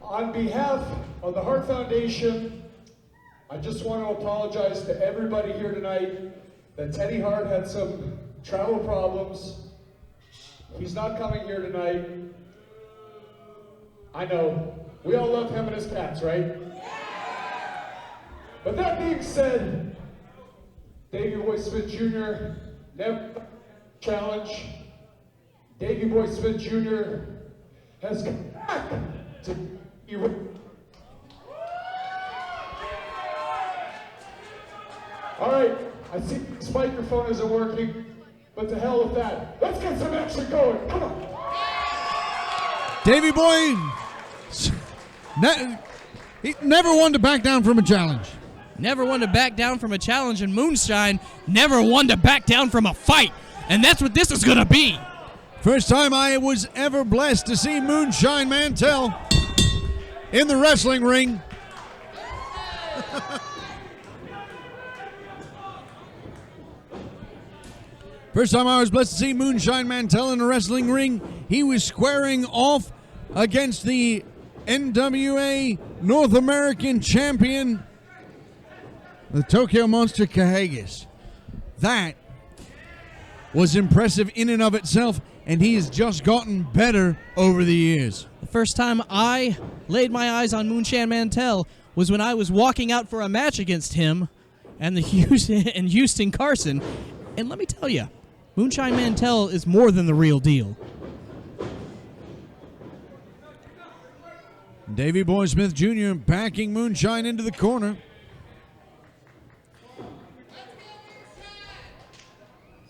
On behalf of the Heart Foundation, I just want to apologize to everybody here tonight that Teddy Hart had some travel problems. He's not coming here tonight. I know. We all love him and his cats, right? But that being said, Davey Boy Smith Jr. never challenge. Davey Boy Smith Jr. has come back to all right, I see this microphone isn't working, but to hell with that. Let's get some action going. Come on. Davey Boy, he never wanted to back down from a challenge. Never wanted to back down from a challenge, and Moonshine never wanted to back down from a fight. And that's what this is going to be. First time I was ever blessed to see Moonshine Mantel in the wrestling ring. First time I was blessed to see Moonshine Mantel in the wrestling ring. He was squaring off against the NWA North American champion, the Tokyo Monster Kahagas. That was impressive in and of itself, and he has just gotten better over the years. The first time I laid my eyes on Moonshine Mantel was when I was walking out for a match against him and Houston Carson. And let me tell you, Moonshine Mantel is more than the real deal. Davey Boy Smith Jr. backing Moonshine into the corner.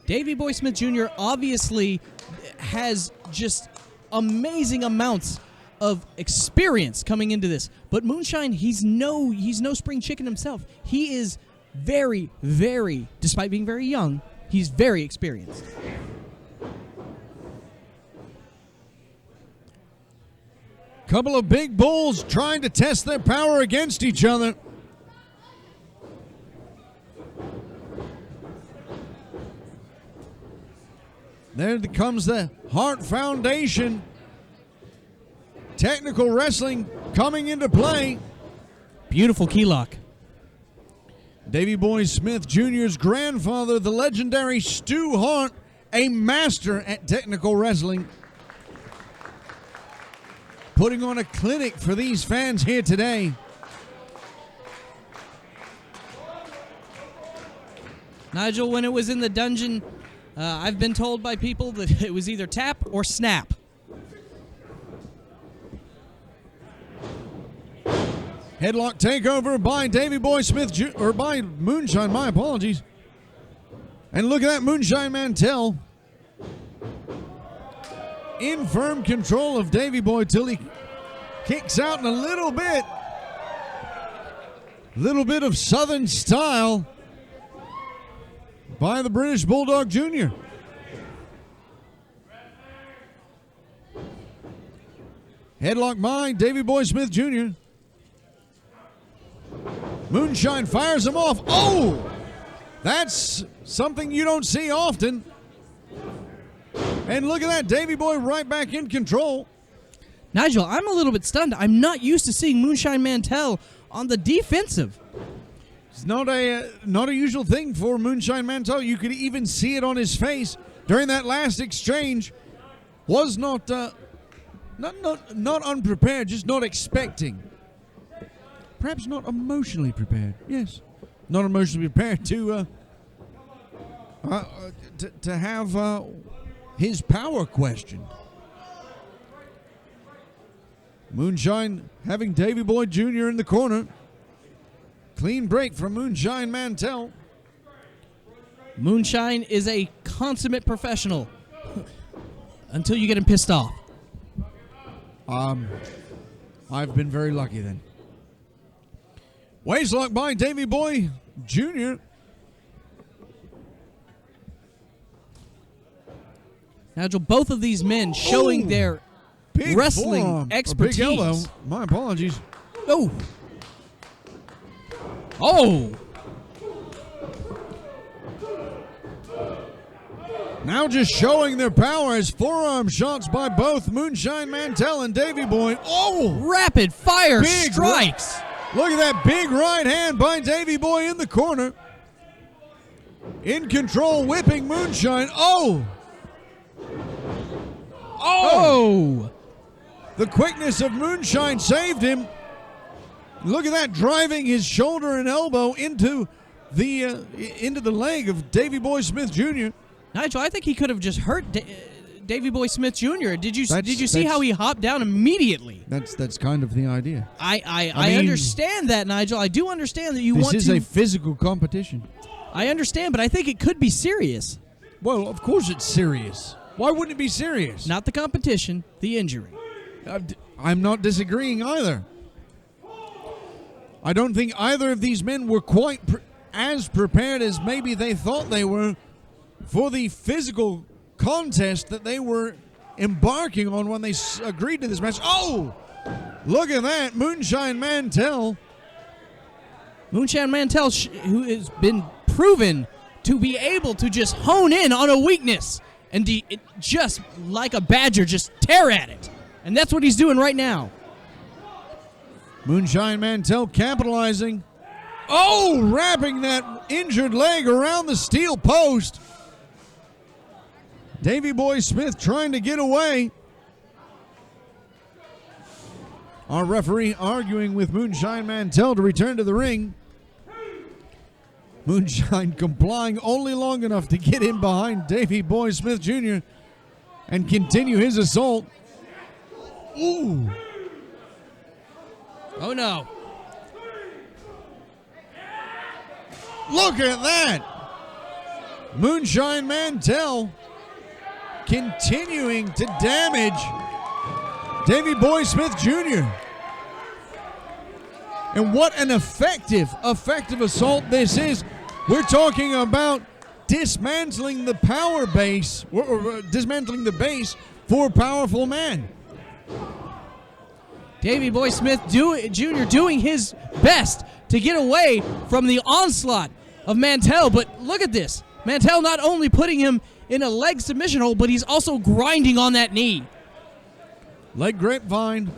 Davey Boy Smith Jr. obviously has just amazing amounts of experience coming into this. But Moonshine, he's no spring chicken himself. He is very, very, despite being very young, he's very experienced. Couple of big bulls trying to test their power against each other. There comes the Heart Foundation. Technical wrestling coming into play. Beautiful key lock. Davey Boy Smith Jr.'s grandfather, the legendary Stu Hart, a master at technical wrestling, putting on a clinic for these fans here today. Nigel, when it was in the dungeon, I've been told by people that it was either tap or snap. Headlock takeover by Davey Boy Smith, or by Moonshine, my apologies. And look at that, Moonshine Mantel in firm control of Davey Boy till he kicks out in a little bit of Southern style by the British Bulldog Jr. Headlock by Davey Boy Smith Jr. Moonshine fires him off. Oh! That's something you don't see often. And look at that, Davey Boy right back in control. Nigel, I'm a little bit stunned. I'm not used to seeing Moonshine Mantel on the defensive. It's not a usual thing for Moonshine Mantel. You could even see it on his face during that last exchange. Was not unprepared, just not expecting. Perhaps not emotionally prepared. Yes, not emotionally prepared to have his power questioned. Moonshine having Davey Boy Jr. in the corner. Clean break from Moonshine Mantel. Moonshine is a consummate professional until you get him pissed off. I've been very lucky then. Waistlock by Davey Boy Jr. Nigel, both of these men showing their wrestling forearm, expertise. Big elbow. My apologies. Oh. Oh. Now just showing their power as forearm shots by both Moonshine Mantel and Davey Boy. Oh! Rapid fire Big strikes. Look at that big right hand by Davey Boy in the corner. In control, whipping Moonshine. Oh! Oh! The quickness of Moonshine saved him. Look at that, driving his shoulder and elbow into the leg of Davey Boy Smith Jr. Nigel, I think he could have just hurt Davey Boy Smith Jr. Did you see how he hopped down immediately? That's kind of the idea. I mean, understand that, Nigel. I do understand that you This want is to. a physical competition. I understand, but I think it could be serious. Well, of course it's serious. Why wouldn't it be serious? Not the competition, the injury. I'm not disagreeing either. I don't think either of these men were quite as prepared as maybe they thought they were for the physical contest that they were embarking on when they agreed to this match. Oh! Look at that. Moonshine Mantel. Moonshine Mantel, who has been proven to be able to just hone in on a weakness and just like a badger, just tear at it. And that's what he's doing right now. Moonshine Mantel capitalizing. Oh, wrapping that injured leg around the steel post. Davey Boy Smith trying to get away. Our referee arguing with Moonshine Mantel to return to the ring. Moonshine complying only long enough to get in behind Davey Boy Smith Jr. and continue his assault. Ooh. Oh, no. Look at that. Moonshine Mantel continuing to damage Davey Boy Smith Jr. And what an effective assault this is. We're talking about dismantling the power base, or dismantling the base for a powerful man. Davey Boy Smith Jr. doing his best to get away from the onslaught of Mantel, but look at this. Mantel not only putting him in a leg submission hold, but he's also grinding on that knee. Leg grapevine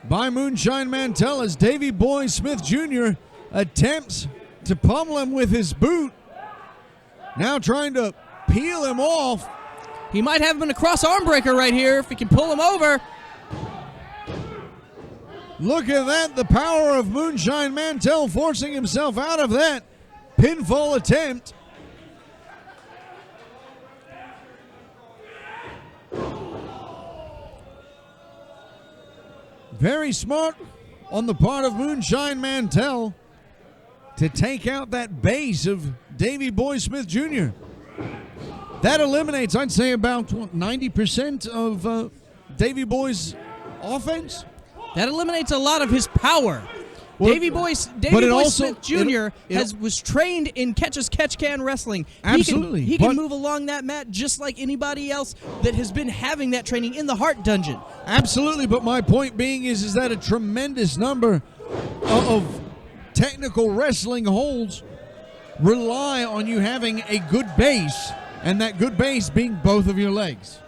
by Moonshine Mantel as Davey Boy Smith Jr. attempts to pummel him with his boot. Now trying to peel him off. He might have him in a cross arm breaker right here if he can pull him over. Look at that, the power of Moonshine Mantel forcing himself out of that pinfall attempt. Very smart on the part of Moonshine Mantel to take out that base of Davey Boy Smith Jr. That eliminates, I'd say, about 90% of Davey Boy's offense. That eliminates a lot of his power. Well, Davey Boy Smith Jr. was trained in catch-as-catch-can wrestling. Absolutely. He can move along that mat just like anybody else that has been having that training in the Heart Dungeon. Absolutely, but my point being is that a tremendous number of technical wrestling holds rely on you having a good base, and that good base being both of your legs.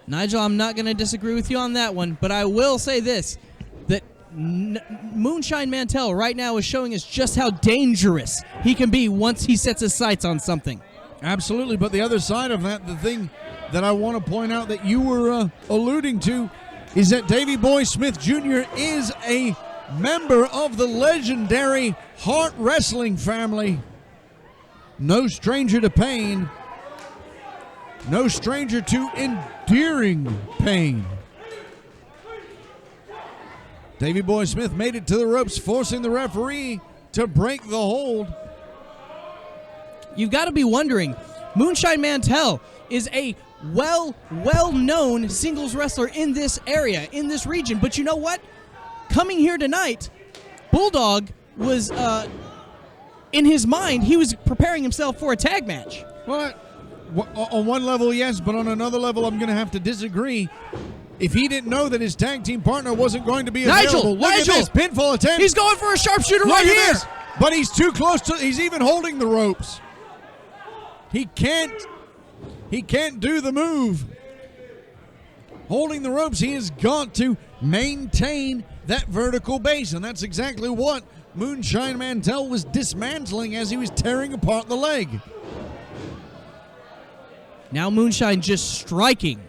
Nigel, I'm not going to disagree with you on that one, but I will say this, that Moonshine Mantel right now is showing us just how dangerous he can be once he sets his sights on something. Absolutely, but the other side of that, the thing that I want to point out that you were alluding to, is that Davey Boy Smith Jr. is a member of the legendary Heart Wrestling family. No stranger to pain. No stranger to enduring pain. Davey Boy Smith made it to the ropes, forcing the referee to break the hold. You've got to be wondering, Moonshine Mantel is a well-known singles wrestler in this area, in this region. But you know what? Coming here tonight, Bulldog was, in his mind, he was preparing himself for a tag match. What? On one level, yes, but on another level, I'm going to have to disagree. If he didn't know that his tag team partner wasn't going to be available, look at this pinfall attempt. He's going for a sharpshooter Look right at here. this. But he's too close to, he's even holding the ropes. He can't He can't do the move. Holding the ropes, he has got to maintain that vertical base, and that's exactly what Moonshine Mantel was dismantling as he was tearing apart the leg. Now Moonshine just striking.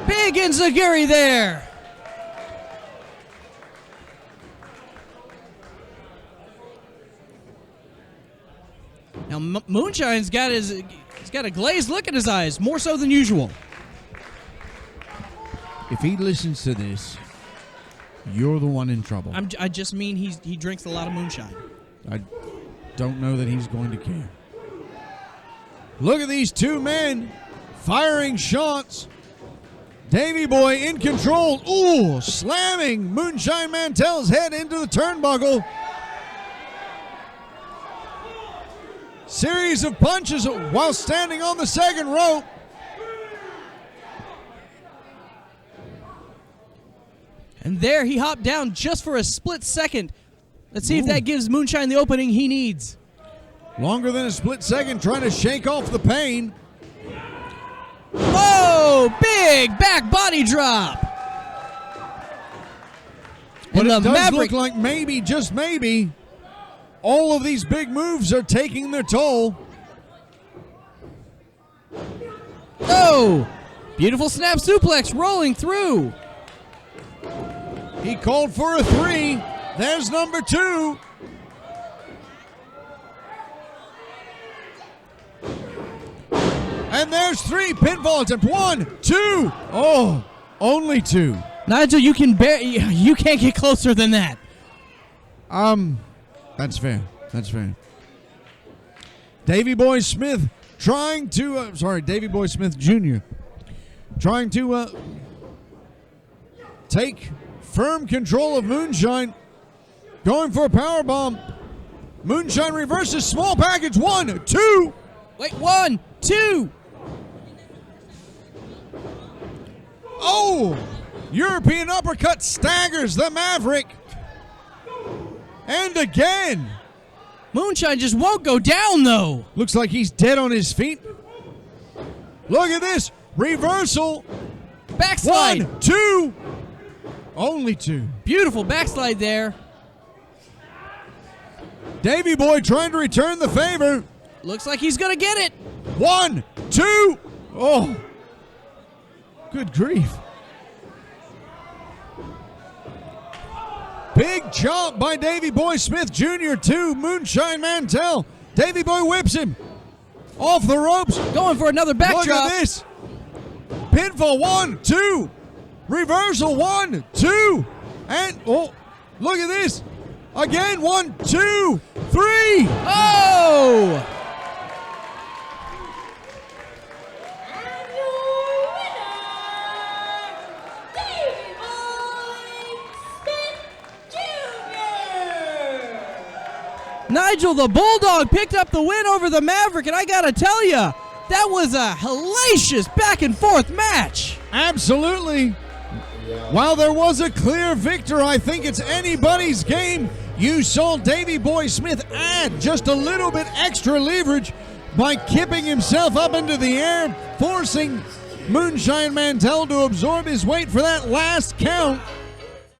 Big enziguri there. Now Moonshine's got he's got a glazed look in his eyes, more so than usual. If he listens to this, you're the one in trouble. I just mean he drinks a lot of moonshine. I don't know that he's going to care. Look at these two men firing shots. Davey Boy in control. Ooh, slamming Moonshine Mantel's head into the turnbuckle. Series of punches while standing on the second rope. And there he hopped down just for a split second. Let's see if that gives Moonshine the opening he needs. Longer than a split second, trying to shake off the pain. Oh, big back body drop. But and it the does Maverick, look like maybe, just maybe, all of these big moves are taking their toll. oh, beautiful snap suplex rolling through. He called for a 3. There's number 2. And there's 3 pinfall attempts. 1, 2. Oh, only 2. Nigel, you can't get closer than that. That's fair. That's fair. Davey Boy Smith trying to, Davey Boy Smith Jr. trying to take firm control of Moonshine. Going for a powerbomb. Moonshine reverses, small package. 1, 2. Wait, 1, 2. Oh! European uppercut staggers the Maverick. And again. Moonshine just won't go down, though. Looks like he's dead on his feet. Look at this. Reversal. Backslide. 1, 2. Only 2. Beautiful backslide there. Davey Boy trying to return the favor. Looks like he's going to get it. 1, 2. Oh. Good grief. Big chop by Davey Boy Smith Jr. to Moonshine Mantel. Davey Boy whips him off the ropes. Going for another backdrop. Look at this. Pinfall. 1, 2. Reversal. 1, 2. And, oh, look at this. Again. 1, 2, 3. Oh! Nigel the Bulldog picked up the win over the Maverick, and I gotta tell you, that was a hellacious back and forth match. Absolutely. While there was a clear victor, I think it's anybody's game. You saw Davey Boy Smith add just a little bit extra leverage by kipping himself up into the air, forcing Moonshine Mantel to absorb his weight for that last count.